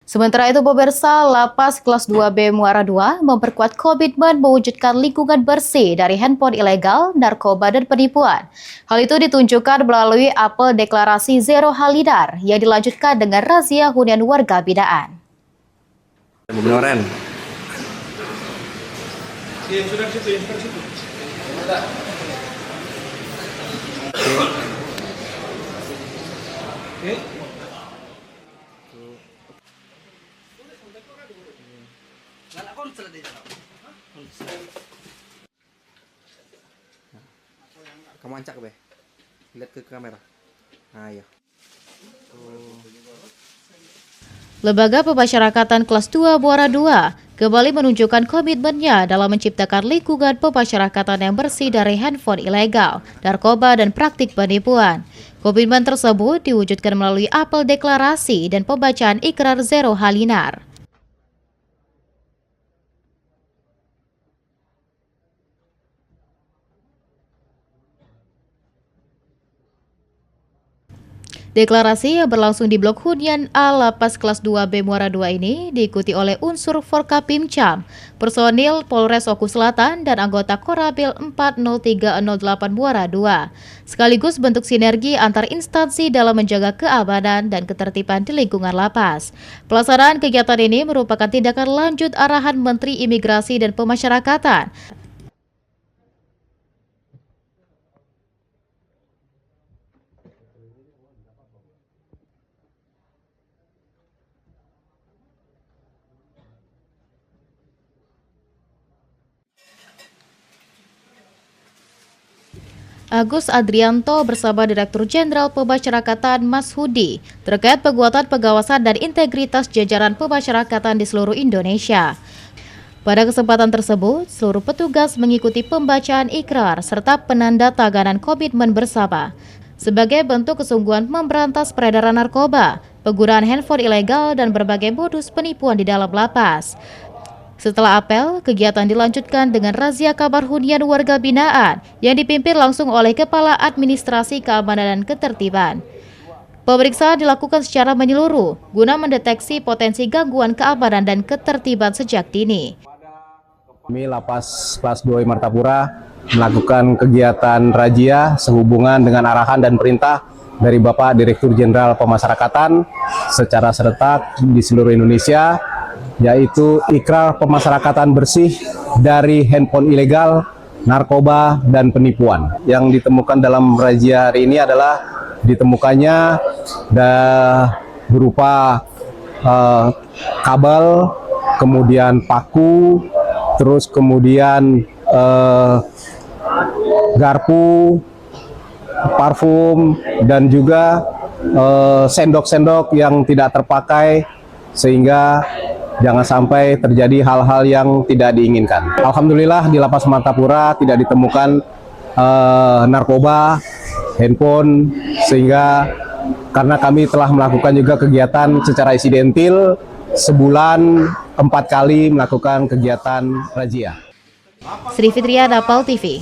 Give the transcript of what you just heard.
Sementara itu, pemirsa, Lapas Kelas 2B Muara II memperkuat komitmen mewujudkan lingkungan bersih dari handphone ilegal, narkoba, dan penipuan. Hal itu ditunjukkan melalui apel deklarasi Zero Halidar yang dilanjutkan dengan razia hunian warga binaan. Bumnoren. Sudah situ. Oke. Kamu ancak be, lihat ke kamera. Nah ya. Lembaga Pemasyarakatan Kelas 2 Muara II kembali menunjukkan komitmennya dalam menciptakan lingkungan pemasyarakatan yang bersih dari handphone ilegal, narkoba, dan praktik penipuan. Komitmen tersebut diwujudkan melalui apel deklarasi dan pembacaan ikrar Zero Halidar. Deklarasi yang berlangsung di Blok Hunian A Lapas Kelas 2B Muara II ini diikuti oleh unsur Forkapimcam, personil Polres Oku Selatan, dan anggota Koramil 40308 Muara II, sekaligus bentuk sinergi antar instansi dalam menjaga keamanan dan ketertiban di lingkungan lapas. Pelaksanaan kegiatan ini merupakan tindakan lanjut arahan Menteri Imigrasi dan Pemasyarakatan Agus Adrianto bersama Direktur Jenderal Pemasyarakatan Mas Hudi terkait penguatan pengawasan dan integritas jajaran pemasyarakatan di seluruh Indonesia. Pada kesempatan tersebut, seluruh petugas mengikuti pembacaan ikrar serta penandatanganan komitmen bersama sebagai bentuk kesungguhan memberantas peredaran narkoba, penggunaan handphone ilegal, dan berbagai modus penipuan di dalam lapas. Setelah apel, kegiatan dilanjutkan dengan razia kabar hunian warga binaan yang dipimpin langsung oleh Kepala Administrasi Keamanan dan Ketertiban. Pemeriksaan dilakukan secara menyeluruh guna mendeteksi potensi gangguan keamanan dan ketertiban sejak dini. Kami Lapas Kelas 2 Martapura melakukan kegiatan razia sehubungan dengan arahan dan perintah dari Bapak Direktur Jenderal Pemasyarakatan secara serentak di seluruh Indonesia, yaitu ikrar pemasyarakatan bersih dari handphone ilegal, narkoba, dan penipuan. Yang ditemukan dalam razia hari ini adalah ditemukannya berupa kabel, kemudian paku, terus kemudian garpu, parfum, dan juga sendok-sendok yang tidak terpakai, sehingga jangan sampai terjadi hal-hal yang tidak diinginkan. Alhamdulillah di Lapas Martapura tidak ditemukan narkoba, handphone, sehingga karena kami telah melakukan juga kegiatan secara insidentil, sebulan 4 kali melakukan kegiatan razia. Sri Fitriana, PAL TV.